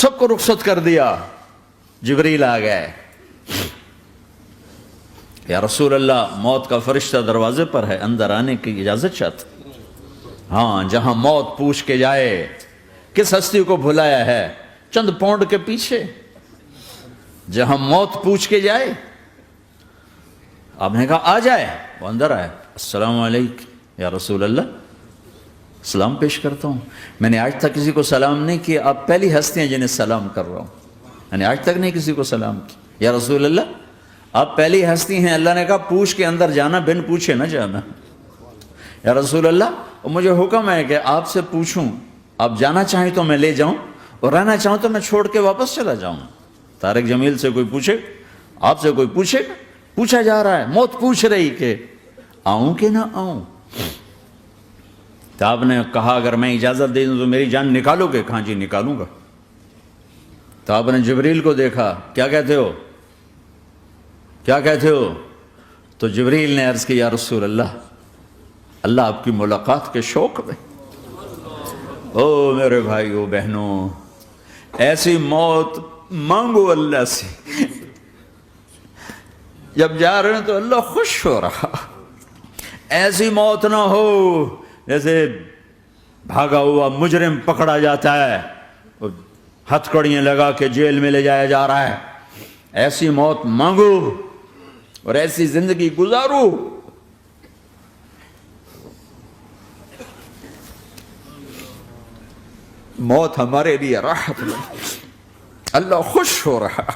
سب کو رخصت کر دیا. جبریل آ گئے. یا رسول اللہ موت کا فرشتہ دروازے پر ہے, اندر آنے کی اجازت چاہتا. ہاں, جہاں موت پوچھ کے جائے کس ہستی کو بھلایا ہے, چند پونڈ کے پیچھے جہاں موت پوچھ کے جائے. آپ نے کہا آ جائے, وہ اندر آئے. السلام علیکم یا رسول اللہ, سلام پیش کرتا ہوں. میں نے آج تک کسی کو سلام نہیں کیا, آپ پہلی ہستی ہیں جنہیں سلام کر رہا ہوں. میں نے آج تک نہیں کسی کو سلام کیا. یا رسول اللہ آپ پہلی ہستی ہیں. اللہ نے کہا پوچھ کے اندر جانا, بن پوچھے نہ جانا. یا رسول اللہ مجھے حکم ہے کہ آپ سے پوچھوں, آپ جانا چاہیں تو میں لے جاؤں, اور رہنا چاہوں تو میں چھوڑ کے واپس چلا جاؤں. طارق جمیل سے کوئی پوچھے, آپ سے کوئی پوچھے, پوچھا جا رہا ہے. موت پوچھ رہی کہ آؤں کہ نہ آؤں. تو آپ نے کہا اگر میں اجازت دے دوں تو میری جان نکالو گے؟ کہاں جی نکالوں گا. تو آپ نے جبریل کو دیکھا, کیا کہتے ہو, کیا کہتے ہو؟ تو جبریل نے عرض کی یا رسول اللہ, اللہ آپ کی ملاقات کے شوق میں. او میرے بھائیو بہنوں, ایسی موت مانگو اللہ سے. جب جا رہے ہیں تو اللہ خوش ہو رہا. ایسی موت نہ ہو جیسے بھاگا ہوا مجرم پکڑا جاتا ہے, ہتھ کڑیاں لگا کے جیل میں لے جایا جا رہا ہے. ایسی موت مانگو اور ایسی زندگی گزارو. موت ہمارے لیے راحت میں, اللہ خوش ہو رہا.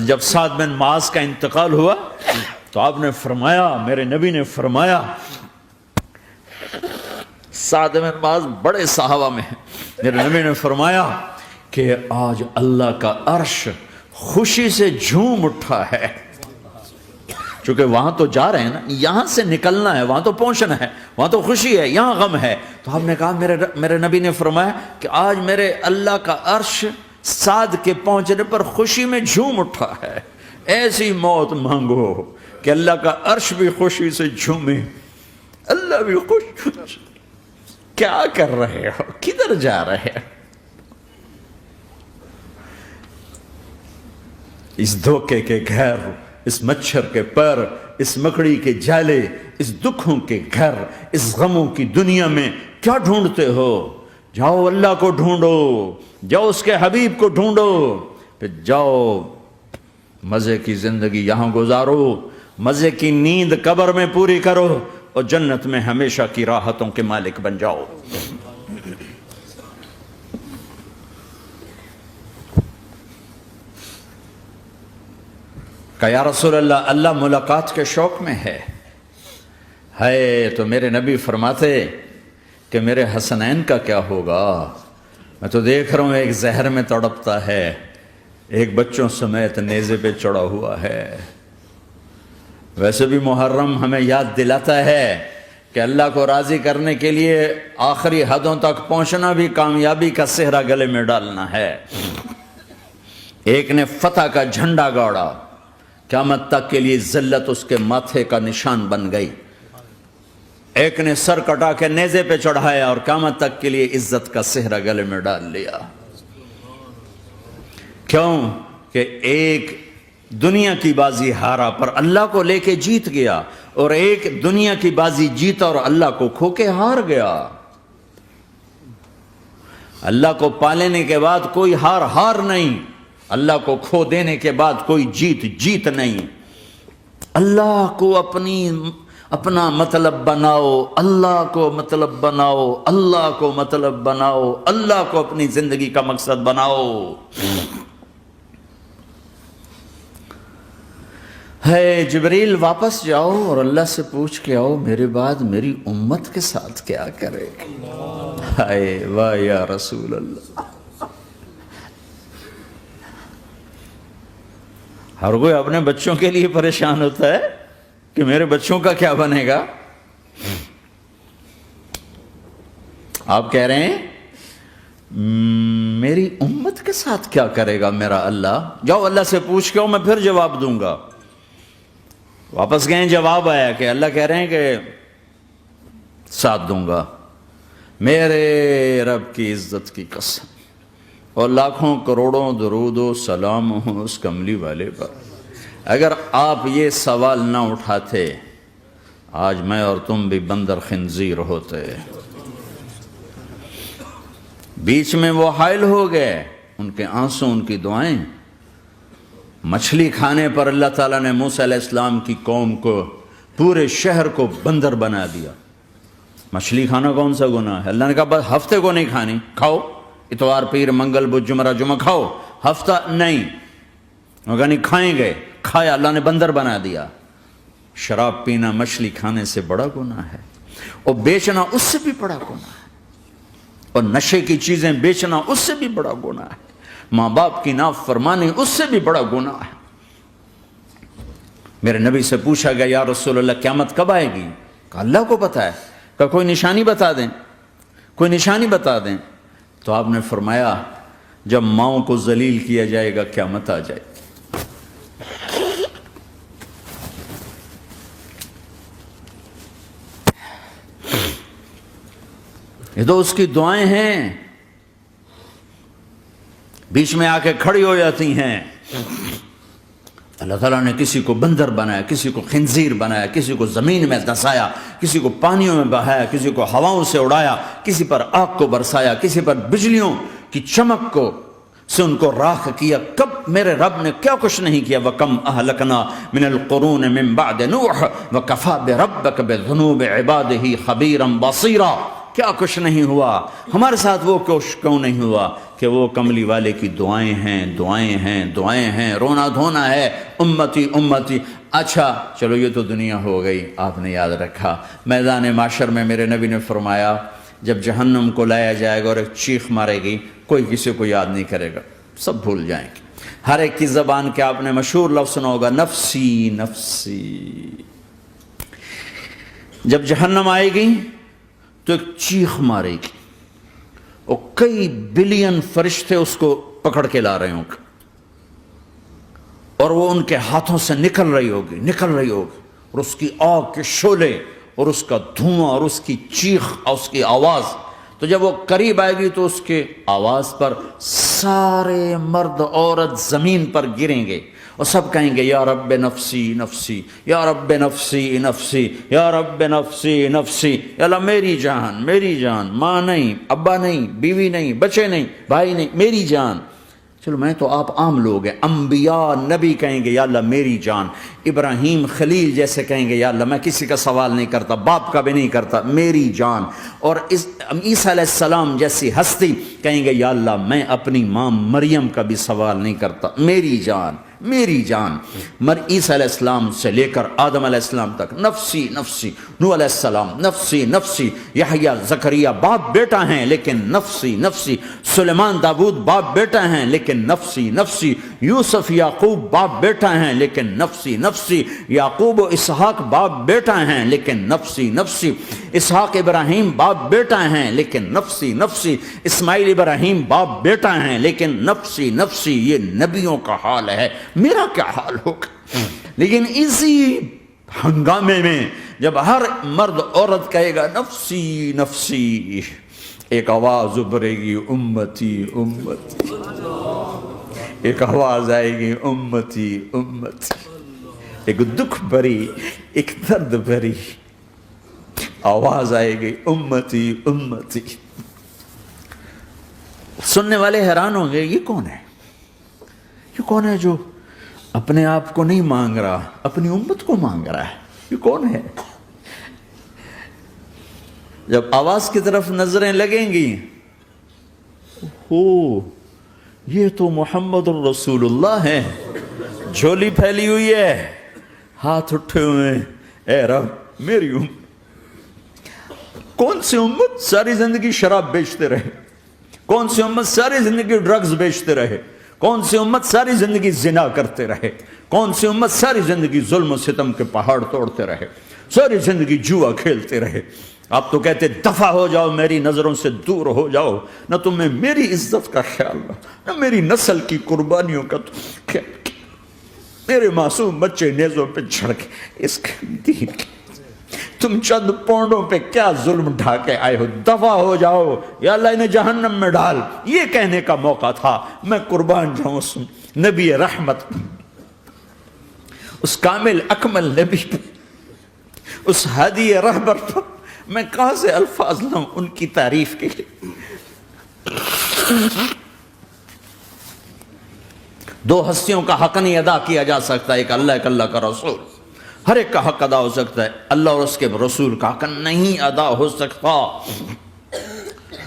جب سعد بن معاذ کا انتقال ہوا تو آپ نے فرمایا, میرے نبی نے فرمایا, سعد بن معاذ بڑے صحابہ میں ہیں, میرے نبی نے فرمایا کہ آج اللہ کا عرش خوشی سے جھوم اٹھا ہے. چونکہ وہاں تو جا رہے ہیں نا, یہاں سے نکلنا ہے, وہاں تو پہنچنا ہے, وہاں تو خوشی ہے, یہاں غم ہے. تو آپ نے کہا, میرے نبی نے فرمایا کہ آج میرے اللہ کا عرش سعد کے پہنچنے پر خوشی میں جھوم اٹھا ہے. ایسی موت مانگو کہ اللہ کا عرش بھی خوشی سے جھومے, اللہ بھی خوش. کیا کر رہے ہو, کدھر جا رہے ہو؟ اس دھوکے کے گھر, اس مچھر کے پر, اس مکڑی کے جالے, اس دکھوں کے گھر, اس غموں کی دنیا میں کیا ڈھونڈتے ہو؟ جاؤ اللہ کو ڈھونڈو, جاؤ اس کے حبیب کو ڈھونڈو, پھر جاؤ مزے کی زندگی یہاں گزارو, مزے کی نیند قبر میں پوری کرو, اور جنت میں ہمیشہ کی راحتوں کے مالک بن جاؤ. کہ یا رسول اللہ, اللہ ملاقات کے شوق میں ہے. تو میرے نبی فرماتے کہ میرے حسنین کا کیا ہوگا؟ میں تو دیکھ رہا ہوں ایک زہر میں تڑپتا ہے, ایک بچوں سمیت نیزے پہ چڑھا ہوا ہے. ویسے بھی محرم ہمیں یاد دلاتا ہے کہ اللہ کو راضی کرنے کے لیے آخری حدوں تک پہنچنا بھی کامیابی کا صحرا گلے میں ڈالنا ہے. ایک نے فتح کا جھنڈا گاڑا, قیامت تک کے لیے ذلت اس کے ماتھے کا نشان بن گئی. ایک نے سر کٹا کے نیزے پہ چڑھایا اور قیامت تک کے لیے عزت کا صحرا گلے میں ڈال لیا. کیوں کہ ایک دنیا کی بازی ہارا پر اللہ کو لے کے جیت گیا, اور ایک دنیا کی بازی جیتا اور اللہ کو کھو کے ہار گیا. اللہ کو پالینے کے بعد کوئی ہار نہیں, اللہ کو کھو دینے کے بعد کوئی جیت نہیں. اللہ کو اپنا مطلب بناؤ, اللہ کو مطلب بناؤ, اللہ کو مطلب بناؤ, اللہ کو اپنی زندگی کا مقصد بناؤ. ہے جبریل واپس جاؤ اور اللہ سے پوچھ کے آؤ میرے بعد میری امت کے ساتھ کیا کرے. ہائے واہ یا رسول اللہ. ہر کوئی اپنے بچوں کے لیے پریشان ہوتا ہے کہ میرے بچوں کا کیا بنے گا. آپ کہہ رہے ہیں میری امت کے ساتھ کیا کرے گا میرا اللہ. جاؤ اللہ سے پوچھ کے آؤ, میں پھر جواب دوں گا. واپس گئے, جواب آیا کہ اللہ کہہ رہے ہیں کہ ساتھ دوں گا. میرے رب کی عزت کی قسم, اور لاکھوں کروڑوں درود و سلام ہوں اس کملی والے پر۔ اگر آپ یہ سوال نہ اٹھاتے آج میں اور تم بھی بندر خنزیر ہوتے۔ بیچ میں وہ حائل ہو گئے، ان کے آنسو، ان کی دعائیں۔ مچھلی کھانے پر اللہ تعالیٰ نے موسیٰ علیہ السلام کی قوم کو، پورے شہر کو بندر بنا دیا۔ مچھلی کھانا کون سا گناہ ہے؟ اللہ نے کہا بس ہفتے کو نہیں کھانی، کھاؤ اتوار پیر منگل بدھ جمعہ جمعہ کھاؤ، ہفتہ نہیں۔ مگر نہیں کھائیں گے، کھایا، اللہ نے بندر بنا دیا۔ شراب پینا مچھلی کھانے سے بڑا گناہ ہے، اور بیچنا اس سے بھی بڑا گناہ ہے، اور نشے کی چیزیں بیچنا اس سے بھی بڑا گناہ ہے، ماں باپ کی نافرمانی اس سے بھی بڑا گناہ ہے۔ میرے نبی سے پوچھا گیا یا رسول اللہ قیامت کب آئے گی؟ کہا اللہ کو پتہ ہے۔ کہا کوئی نشانی بتا دیں، کوئی نشانی بتا دیں۔ تو آپ نے فرمایا جب ماؤں کو ذلیل کیا جائے گا قیامت آ جائے گی۔ یہ تو اس کی دعائیں ہیں، بیچ میں آ کے کھڑی ہو جاتی ہیں۔ اللہ تعالیٰ نے کسی کو بندر بنایا، کسی کو خنزیر بنایا، کسی کو زمین میں دھسایا، کسی کو پانیوں میں بہایا، کسی کو ہواؤں سے اڑایا، کسی پر آگ کو برسایا، کسی پر بجلیوں کی چمک کو سے ان کو راکھ کیا۔ کب میرے رب نے کیا کچھ نہیں کیا۔ وَكَمْ أَهْلَكْنَا مِنَ الْقُرُونِ مِنْ بَعْدِ نُوحٍ وَكَفَى بِرَبِّكَ بِذُنُوبِ عِبَادِهِ خَبِيرًا بَصِيرًا۔ کیا کچھ نہیں ہوا ہمارے ساتھ، وہ کیوں نہیں ہوا کہ وہ کملی والے کی دعائیں ہیں، دعائیں ہیں، دعائیں ہیں، رونا دھونا ہے، امتی امتی۔ اچھا چلو یہ تو دنیا ہو گئی، آپ نے یاد رکھا میدان معاشر میں میرے نبی نے فرمایا جب جہنم کو لایا جائے گا اور ایک چیخ مارے گی، کوئی کسی کو یاد نہیں کرے گا، سب بھول جائیں گے۔ ہر ایک کی زبان کے آپ نے مشہور لفظ سنا ہوگا نفسی نفسی۔ جب جہنم آئے گی تو ایک چیخ مارے گی، اور کئی بلین فرشتے اس کو پکڑ کے لا رہے ہوں گے، اور وہ ان کے ہاتھوں سے نکل رہی ہوگی، اور اس کی آگ کے شعلے اور اس کا دھواں اور اس کی چیخ اور اس کی آواز۔ تو جب وہ قریب آئے گی تو اس کے آواز پر سارے مرد عورت زمین پر گریں گے، اور سب کہیں گے یا رب نفسی نفسی، یا رب نفسی نفسی، یا رب نفسی نفسی۔ یا اللہ میری جان، میری جان، ماں نہیں، ابا نہیں، بیوی نہیں، بچے نہیں، بھائی نہیں، میری جان۔ چلو میں تو آپ عام لوگ ہیں، انبیاء نبی کہیں گے یا اللہ میری جان، ابراہیم خلیل جیسے کہیں گے یا اللہ میں کسی کا سوال نہیں کرتا، باپ کا بھی نہیں کرتا، میری جان۔ اور عیسیٰ علیہ السلام جیسی ہستی کہیں گے یا اللہ میں اپنی ماں مریم کا بھی سوال نہیں کرتا، میری جان، میری جان۔ عیسیٰ علیہ السلام سے لے کر آدم علیہ السلام تک نفسی نفسی، نوح علیہ السلام نفسی نفسی، یحییٰ زکریا باپ بیٹا ہیں لیکن نفسی نفسی، سلیمان داؤد باپ بیٹا ہیں لیکن نفسی نفسی، یوسف یعقوب باپ بیٹا ہیں لیکن نفسی نفسی، یعقوب و اسحاق باپ بیٹا ہیں لیکن نفسی نفسی، اسحاق ابراہیم باپ بیٹا ہیں لیکن نفسی نفسی، اسماعیل ابراہیم باپ بیٹا ہیں لیکن نفسی نفسی۔ یہ نبیوں کا حال ہے، میرا کیا حال ہوگا؟ لیکن اسی ہنگامے میں جب ہر مرد عورت کہے گا نفسی نفسی، ایک آواز ابھرے گی امتی امتی، ایک آواز آئے گی امتی امتی، ایک دکھ بھری، ایک درد بھری آواز آئے گی امتی امتی۔ سننے والے حیران ہوں گے یہ کون ہے، یہ کون ہے جو اپنے آپ کو نہیں مانگ رہا، اپنی امت کو مانگ رہا ہے، یہ کون ہے؟ جب آواز کی طرف نظریں لگیں گی، ہو یہ تو محمد الرسول اللہ ہے، جھولی پھیلی ہوئی ہے، ہاتھ اٹھے ہوئے ہیں، اے رب میری امت۔ کون سی امت ساری زندگی شراب بیچتے رہے، کون سی امت ساری زندگی ڈرگز بیچتے رہے، کون سی امت ساری زندگی زنا کرتے رہے، کون سی امت ساری زندگی ظلم و ستم کے پہاڑ توڑتے رہے، ساری زندگی جوا کھیلتے رہے۔ آپ تو کہتے دفع ہو جاؤ، میری نظروں سے دور ہو جاؤ، نہ تمہیں میری عزت کا خیال نہ میری نسل کی قربانیوں کا خیال، میرے معصوم بچے نیزوں پہ چڑھ کے اس دین کے تم چند پونڈوں پہ کیا ظلم ڈھا کے آئے ہو، دفع ہو جاؤ یا اللہ انہیں جہنم میں ڈال. یہ کہنے کا موقع تھا. میں قربان جاؤں اس نبی رحمت، اس کامل اکمل نبی پر، اس ہادی رہبر پر میں کہاں سے الفاظ لاؤں ان کی تعریف کے لیے. دو ہستیوں کا حق نہیں ادا کیا جا سکتا، ایک اللہ، ایک اللہ کا رسول. ہر ایک کا حق ادا ہو سکتا ہے، اللہ اور اس کے رسول کا حق نہیں ادا ہو سکتا.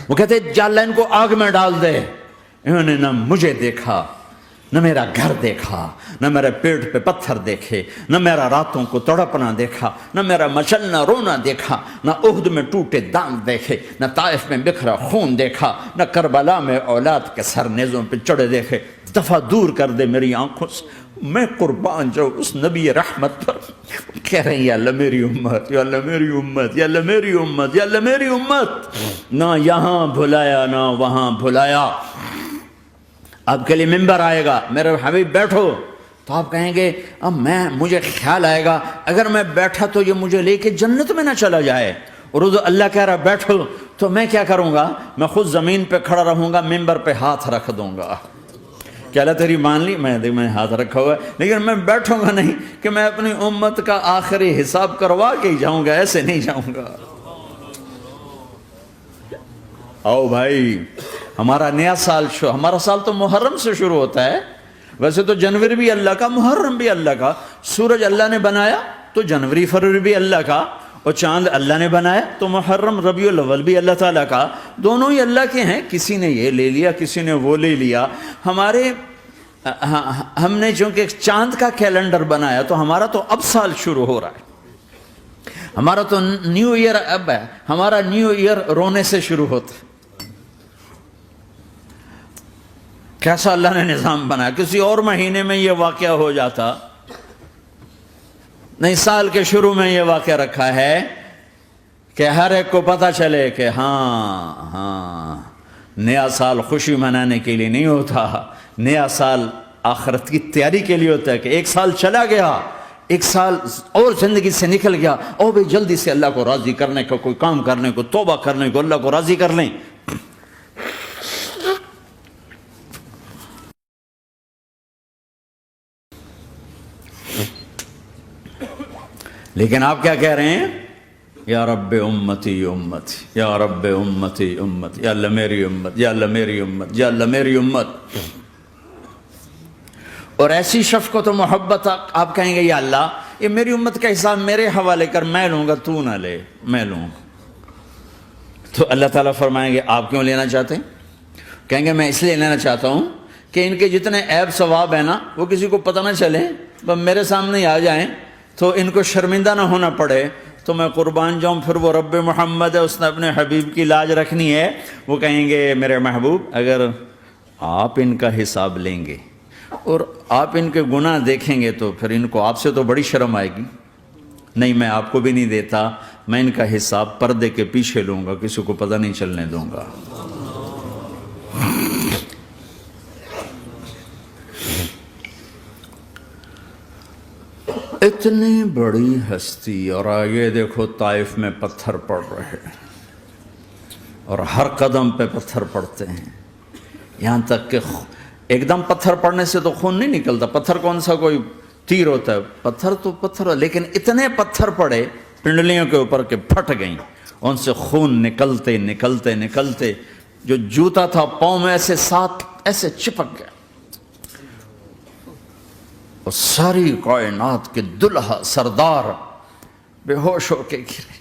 وہ کہتے جا اللہ ان کو آگ میں ڈال دے. انہوں نے نہ مجھے دیکھا، نہ میرا گھر دیکھا، نہ میرے پیٹ پہ پتھر دیکھے، نہ میرا راتوں کو تڑپنا دیکھا، نہ میرا مچلنا رونا دیکھا، نہ احد میں ٹوٹے دانت دیکھے، نہ طائف میں بکھرا خون دیکھا، نہ کربلا میں اولاد کے سر نیزوں پہ چڑھے دیکھے. دفعہ دور کر دے میری آنکھوں سے. میں قربان جاؤں اس نبی رحمت پر. کہہ رہے ہیں یا اللہ میری امت، یا اللہ میری امت، یا اللہ میری امت، یا اللہ میری امت. نہ یہاں بھلایا نہ وہاں بھلایا. آپ کے لیے ممبر آئے گا، میرے حبیب بیٹھو، تو آپ کہیں گے اب مجھے خیال آئے گا اگر میں بیٹھا تو یہ مجھے لے کے جنت میں نہ چلا جائے. اور اللہ کہہ رہا بیٹھو تو میں کیا کروں گا؟ میں خود زمین پہ کھڑا رہوں گا، ممبر پہ ہاتھ رکھ دوں گا. کہ اللہ تیری مان لی، میں ہاتھ رکھا ہوا ہے، لیکن میں بیٹھوں گا نہیں کہ میں اپنی امت کا آخری حساب کروا کے ہی جاؤں گا، ایسے نہیں جاؤں گا. آؤ بھائی، ہمارا نیا سال ہمارا سال تو محرم سے شروع ہوتا ہے. ویسے تو جنوری بھی اللہ کا، محرم بھی اللہ کا. سورج اللہ نے بنایا تو جنوری فروری بھی اللہ کا، اور چاند اللہ نے بنایا تو محرم ربیع الاول بھی اللہ تعالیٰ کا. دونوں ہی اللہ کے ہیں. کسی نے یہ لے لیا، کسی نے وہ لے لیا. ہم نے چونکہ چاند کا کیلنڈر بنایا تو ہمارا تو اب سال شروع ہو رہا ہے. ہمارا تو نیو ایئر اب ہے. ہمارا نیو ایئر رونے سے شروع ہوتا ہے. کیسا اللہ نے نظام بنایا. کسی اور مہینے میں یہ واقعہ ہو جاتا. نہیں، سال کے شروع میں یہ واقعہ رکھا ہے کہ ہر ایک کو پتہ چلے کہ ہاں نیا سال خوشی منانے کے لیے نہیں ہوتا. نیا سال آخرت کی تیاری کے لیے ہوتا ہے. کہ ایک سال چلا گیا، ایک سال اور زندگی سے نکل گیا، اور بھی جلدی سے اللہ کو راضی کرنے کا کوئی کام کرنے کو، توبہ کرنے کو، اللہ کو راضی کر لیں. لیکن آپ کیا کہہ رہے ہیں؟ یا رب امتی امتی، یا رب امتی امتی، یا اللہ میری امت، یا اللہ میری امت، یا اللہ میری امت. اور ایسی شفقت و محبت آپ کہیں گے یا اللہ یہ میری امت کا حساب میرے حوالے کر، میں لوں گا، تو نہ لے، میں لوں گا. تو اللہ تعالیٰ فرمائیں گے آپ کیوں لینا چاہتے ہیں؟ کہیں گے میں اس لیے لینا چاہتا ہوں کہ ان کے جتنے عیب ثواب ہیں نا وہ کسی کو پتہ نہ چلے، بس میرے سامنے آ جائیں تو ان کو شرمندہ نہ ہونا پڑے. تو میں قربان جاؤں. پھر وہ رب محمد ہے، اس نے اپنے حبیب کی لاج رکھنی ہے. وہ کہیں گے میرے محبوب اگر آپ ان کا حساب لیں گے اور آپ ان کے گناہ دیکھیں گے تو پھر ان کو آپ سے تو بڑی شرم آئے گی. نہیں، میں آپ کو بھی نہیں دیتا، میں ان کا حساب پردے کے پیچھے لوں گا، کسی کو پتہ نہیں چلنے دوں گا. اتنی بڑی ہستی، اور آگے دیکھو طائف میں پتھر پڑ رہے ہیں اور ہر قدم پہ پتھر پڑتے ہیں. یہاں تک کہ ایک دم پتھر پڑنے سے تو خون نہیں نکلتا. پتھر کون سا کوئی تیر ہوتا ہے؟ پتھر تو پتھر. لیکن اتنے پتھر پڑے پنڈلیوں کے اوپر کہ پھٹ گئیں. ان سے خون نکلتے نکلتے نکلتے جو جوتا تھا پاؤں میں ایسے ساتھ ایسے چپک گیا. اور ساری کائنات کے دلہا سردار بے ہوش ہو کے گرے.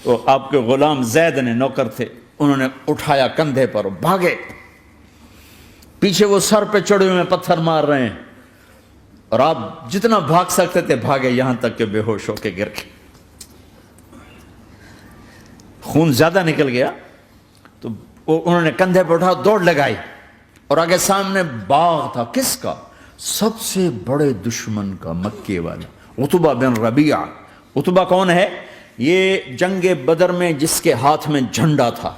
وہ آپ کے غلام زید نے نوکر تھے، انہوں نے اٹھایا کندھے پر، بھاگے. پیچھے وہ سر پہ چڑھے ہوئے پتھر مار رہے ہیں اور آپ جتنا بھاگ سکتے تھے بھاگے، یہاں تک کہ بے ہوش ہو کے گر گئے. خون زیادہ نکل گیا تو انہوں نے کندھے پہ اٹھا دوڑ لگائی. اور آگے سامنے باغ تھا. کس کا؟ سب سے بڑے دشمن کا، مکے والا عتبہ بن ربیعہ. عتبہ کون ہے؟ یہ جنگ بدر میں جس کے ہاتھ میں جھنڈا تھا،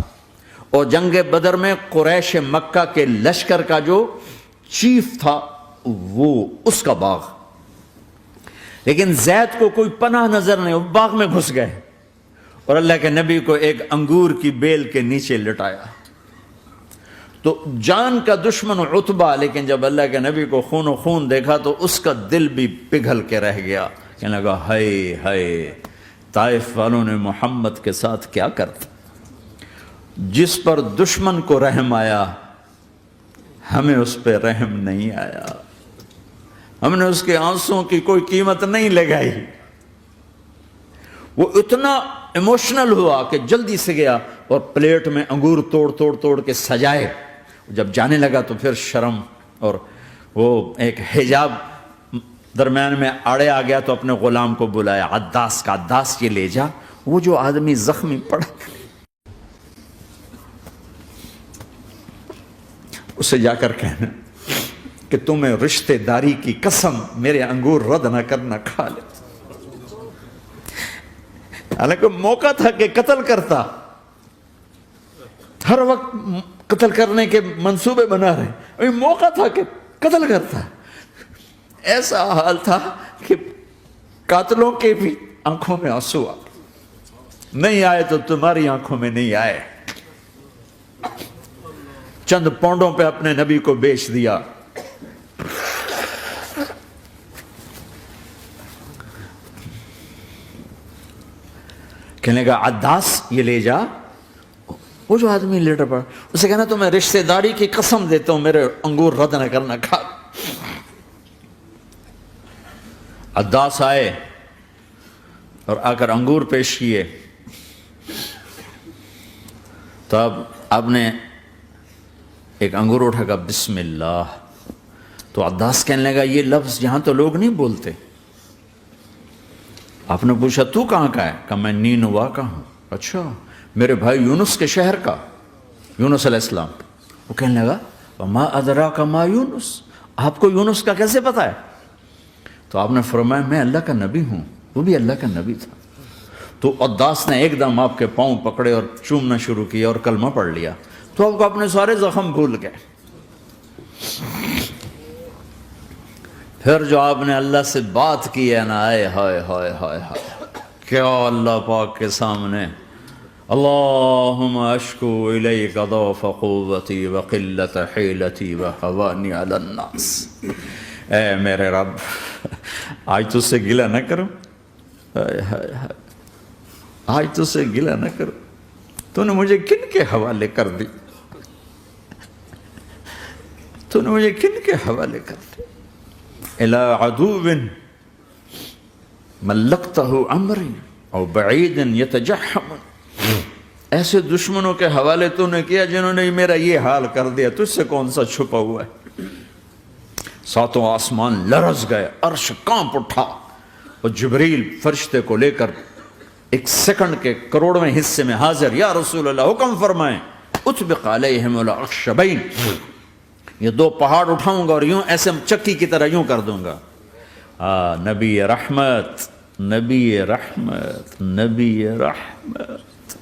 اور جنگ بدر میں قریش مکہ کے لشکر کا جو چیف تھا وہ اس کا باغ. لیکن زید کو کوئی پناہ نظر نہیں، وہ باغ میں گھس گئے اور اللہ کے نبی کو ایک انگور کی بیل کے نیچے لٹایا۔ تو جان کا دشمن عتبہ، لیکن جب اللہ کے نبی کو خون و خون دیکھا تو اس کا دل بھی پگھل کے رہ گیا، کہنے لگا ہائے ہائے، طائف والوں نے محمد کے ساتھ کیا کرتا۔ جس پر دشمن کو رحم آیا ہمیں اس پہ رحم نہیں آیا، ہم نے اس کے آنسوں کی کوئی قیمت نہیں لگائی۔ وہ اتنا ایموشنل ہوا کہ جلدی سے گیا اور پلیٹ میں انگور توڑ کے سجائے۔ جب جانے لگا تو پھر شرم اور وہ ایک حجاب درمیان میں آڑے آ گیا تو اپنے غلام کو بلایا، عداس کا، عداس یہ لے جا وہ جو آدمی زخمی پڑا، اسے جا کر کہنا کہ تمہیں رشتہ داری کی قسم میرے انگور رد نہ کرنا، کھا لے۔ حالانکہ موقع تھا کہ قتل کرتا، ہر وقت قتل کرنے کے منصوبے بنا رہے، ابھی موقع تھا کہ قتل کرتا۔ ایسا حال تھا کہ قاتلوں کے بھی آنکھوں میں آنسو آ نہیں آئے تو تمہاری آنکھوں میں نہیں آئے۔ چند پونڈوں پہ اپنے نبی کو بیچ دیا۔ کہنے کا عداس یہ لے جا، وہ جو آدمی لیٹر پڑا، اسے کہنا تو میں رشتہ داری کی قسم دیتا ہوں میرے انگور رد نہ کرنا، کھا۔ عداس آئے اور آ کر انگور پیش کیے تو اب آپ نے ایک انگور اٹھا کر بسم اللہ، تو عداس کہنے لگا یہ لفظ یہاں تو لوگ نہیں بولتے۔ آپ نے پوچھا تو کہاں کا ہے؟ کہا میں نینوا کا ہوں۔ اچھا، میرے بھائی یونس کے شہر کا، یونس علیہ السلام۔ وہ کہنے لگا وما ادراک ما یونس، آپ کو یونس کا کیسے پتا ہے؟ تو آپ نے فرمایا میں اللہ کا نبی ہوں، وہ بھی اللہ کا نبی تھا۔ تو عداس نے ایک دم آپ کے پاؤں پکڑے اور چومنا شروع کیا اور کلمہ پڑھ لیا، تو آپ کو اپنے سارے زخم بھول گئے۔ پھر جو آپ نے اللہ سے بات کی ہے نا، آئے ہائے ہائے ہائے ہائے، کیا اللہ پاک کے سامنے اللہم اشکو الیک ضعف قوتی وقلت حیلتی وحوانی علی الناس، اے میرے رب آج تجھ سے گلہ نہ کروں، آج تجھ سے گلہ نہ کروں، تو نے مجھے کن کے حوالے کر دی، تو نے مجھے کن کے حوالے کر دی، الی عدو ملکتہ امری او بعید یتجحم، ایسے دشمنوں کے حوالے تو نے کیا جنہوں نے میرا یہ حال کر دیا، تجھ سے کون سا چھپا ہوا ہے۔ ساتوں آسمان لرز گئے، عرش کانپ اٹھا، اور جبریل فرشتے کو لے کر ایک سیکنڈ کے کروڑویں حصے میں حاضر، یا رسول اللہ حکم فرمائیں اطبق علیہم الاخشبین، یہ دو پہاڑ اٹھاؤں گا اور یوں ایسے چکی کی طرح یوں کر دوں گا۔ نبی رحمت، نبی رحمت، نبی رحمت۔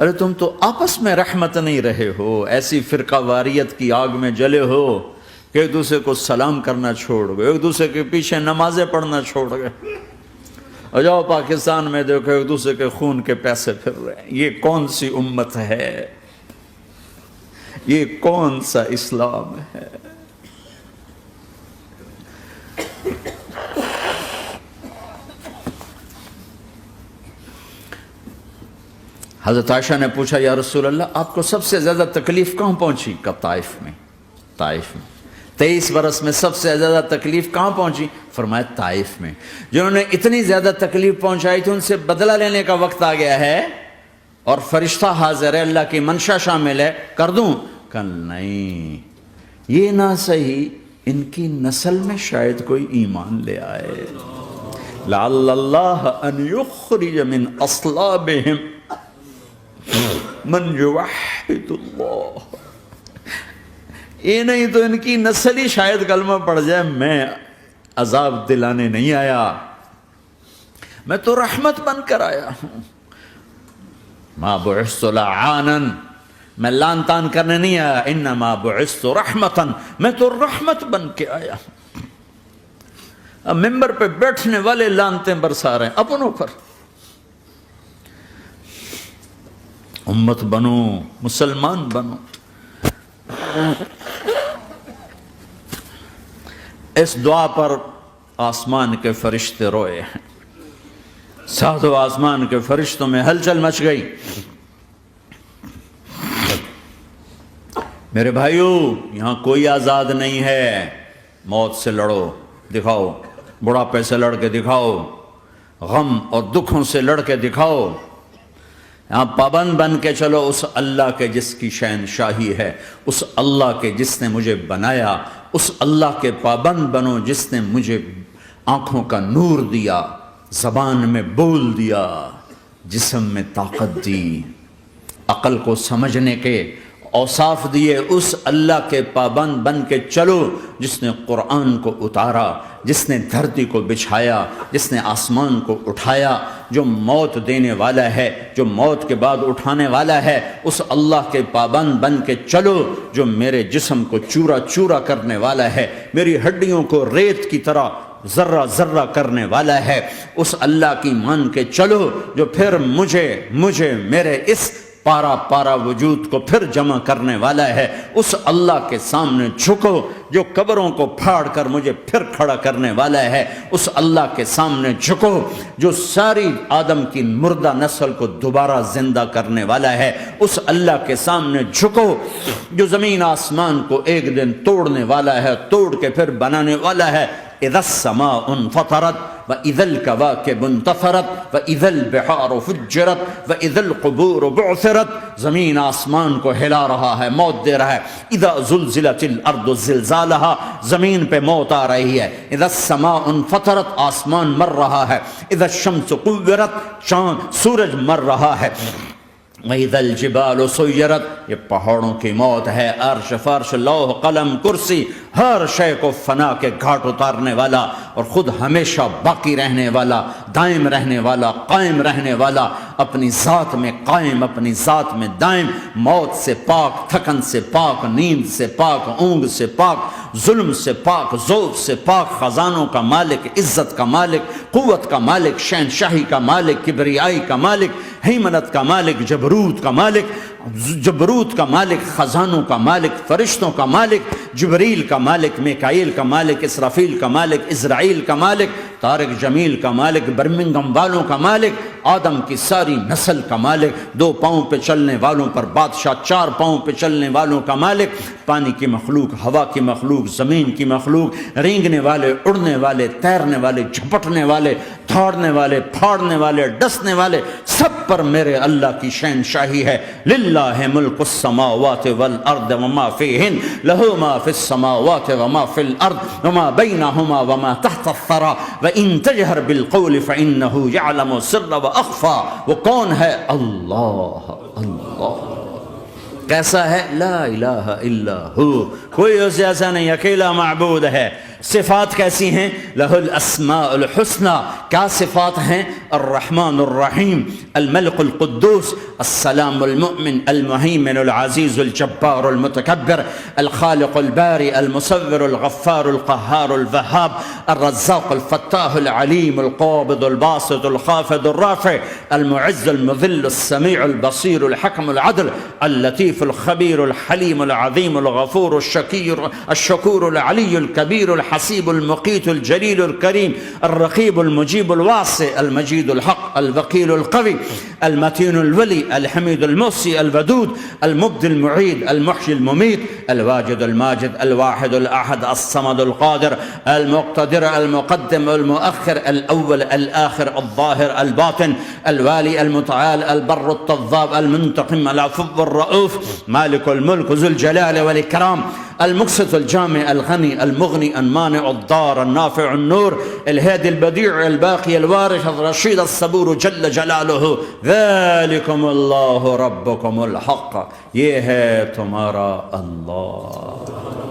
ارے تم تو آپس میں رحمت نہیں رہے ہو، ایسی فرقہ واریت کی آگ میں جلے ہو کہ ایک دوسرے کو سلام کرنا چھوڑ گئے، ایک دوسرے کے پیچھے نمازیں پڑھنا چھوڑ گئے، اور جاؤ پاکستان میں دیکھو ایک دوسرے کے خون کے پیسے پھر رہے ہیں۔ یہ کون سی امت ہے؟ یہ کون سا اسلام ہے؟ حضرت عائشہ نے پوچھا یا رسول اللہ آپ کو سب سے زیادہ تکلیف کہاں پہنچی؟ کب؟ طائف میں۔ طائف میں 23 برس میں سب سے زیادہ تکلیف کہاں پہنچی؟ فرمایا طائف میں۔ جنہوں نے اتنی زیادہ تکلیف پہنچائی تھی ان سے بدلہ لینے کا وقت آ گیا ہے، اور فرشتہ حاضر ہے، اللہ کی منشا شامل ہے، کر دوں؟ کہ نہیں، یہ نہ صحیح، ان کی نسل میں شاید کوئی ایمان لے آئے، لعل اللہ ان یخرج من اصلابہم من یوحد اللہ، یہ نہیں تو ان کی نسل ہی شاید کلمہ پڑ جائے۔ میں عذاب دلانے نہیں آیا، میں تو رحمت بن کر آیا ہوں۔ ما بعثت لعانا، میں لان تان کرنے نہیں آیا، انما بعثت رحمتا، میں تو رحمت بن کے آیا ہوں۔ اب ممبر پہ بیٹھنے والے لانتیں برسا رہے ہیں اپنوں پر. امت بنو، مسلمان بنو. اس دعا پر آسمان کے فرشتے روئے ہیں. ساتوں آسمان کے فرشتوں میں ہلچل مچ گئی. میرے بھائیو، یہاں کوئی آزاد نہیں ہے. موت سے لڑو، دکھاؤ. بڑھاپے سے لڑ کے دکھاؤ. غم اور دکھوں سے لڑ کے دکھاؤ. یہاں پابند بن کے چلو اس اللہ کے جس کی شہنشاہی ہے، اس اللہ کے جس نے مجھے بنایا. اس اللہ کے پابند بنو جس نے مجھے آنکھوں کا نور دیا، زبان میں بول دیا، جسم میں طاقت دی، عقل کو سمجھنے کے اوصاف دیے. اس اللہ کے پابند بن کے چلو جس نے قرآن کو اتارا، جس نے دھرتی کو بچھایا، جس نے آسمان کو اٹھایا، جو موت دینے والا ہے، جو موت کے بعد اٹھانے والا ہے. اس اللہ کے پابند بن کے چلو جو میرے جسم کو چورا چورا کرنے والا ہے، میری ہڈیوں کو ریت کی طرح ذرہ ذرہ کرنے والا ہے. اس اللہ کی مان کے چلو جو پھر مجھے میرے اس پارا پارا وجود کو پھر جمع کرنے والا ہے. اس اللہ کے سامنے جھکو جو قبروں کو پھاڑ کر مجھے پھر کھڑا کرنے والا ہے. اس اللہ کے سامنے جھکو جو ساری آدم کی مردہ نسل کو دوبارہ زندہ کرنے والا ہے. اس اللہ کے سامنے جھکو جو زمین آسمان کو ایک دن توڑنے والا ہے، توڑ کے پھر بنانے والا ہے. اذا السماء انفطرت وإذا الكواكب انتثرت وإذا البحار فجرت وإذا القبور بعثرت. زمین آسمان کو ہلا رہا ہے، موت دے رہا ہے. اذا زلزلت الارض زلزالها، زمین پہ موت آ رہی ہے. اذا السماء انفطرت، آسمان مر رہا ہے. اذا الشمس قورت، چاند سورج مر رہا ہے. وَإِذَا الْجِبَالُ سُيِّرَتْ، یہ پہاڑوں کی موت ہے. عرش فرش لوح قلم کرسی ہر شے کو فنا کے گھاٹ اتارنے والا اور خود ہمیشہ باقی رہنے والا، دائم رہنے والا، قائم رہنے والا، اپنی ذات میں قائم، اپنی ذات میں دائم، موت سے پاک، تھکن سے پاک، نیند سے پاک، اونگ سے پاک، ظلم سے پاک، ذوق سے پاک، خزانوں کا مالک، عزت کا مالک، قوت کا مالک، شہنشاہی کا مالک، کبریائی کا مالک، ہیمنت کا مالک، جبروت کا مالک، جبروت کا مالک، خزانوں کا مالک، فرشتوں کا مالک، جبریل کا مالک، میکائیل کا مالک، اسرافیل کا مالک، اسرائیل کا مالک، طارق جمیل کا مالک، برمنگم والوں کا مالک، آدم کی ساری نسل کا مالک، 2 پاؤں پہ چلنے والوں پر بادشاہ، 4 پاؤں پہ چلنے والوں کا مالک، پانی کی مخلوق، ہوا کی مخلوق، زمین کی مخلوق، رینگنے والے، اڑنے والے، تیرنے والے، جھپٹنے والے، دھاڑنے والے، پھاڑنے والے، ڈسنے والے، سب پر میرے اللہ کی شہنشاہی ہے. للہ ملک السماوات والارض وما فیہن، لہ ما فی السماوات وما فی الارض وما بینہما وما تحت الثری وان تجہر بالقول فانہ یعلم السر واخفی. وہ کون ہے؟ اللہ. اللہ کیسا ہے؟ لا الہ الا ہو، کوئی اسے ایسا نہیں، اکیلا معبود ہے. صفات کیسی ہیں؟ لہ الاسماء الحسنى. کیا صفات ہیں؟ الرحمن الرحیم، الملک القدوس، السلام المؤمن، المہیمن العزیز الجبار المتکبر، الخالق الباری المصور الغفار القہار الوہاب، الرزاق الفتاح العلیم القابض الباسط الخافض الرافع، المعز المذل السمیع البصیر الحکم العدل، اللطیف الخبیر الحلیم العظیم الغفور الشکور العلی الکبیر الحسیب المقیت الجلیل الکریم، الرقیب المجیب الواسع، المجید الحق، الوکیل القوی، المتین الولی، الحمید المحصی، الودود، المبدی المعید، المحیی الممیت، الواجد الماجد، الواحد الاحد، الصمد القادر، المقتدر، المقدم، المؤخر، الاول، الاخر، الظاهر، الباطن، الوالي، المتعال، البر التضاب، المنتقم، العفو الرؤوف، مالك الملك ذو الجلال والإكرام، المقسط الجامع الغني المغني المانع الضار النافع النور، الهادي البديع الباقي الوارث الرشيد الصبور جل جلاله. ذلكم الله ربكم الحق، یہ ہے تمہارا اللہ.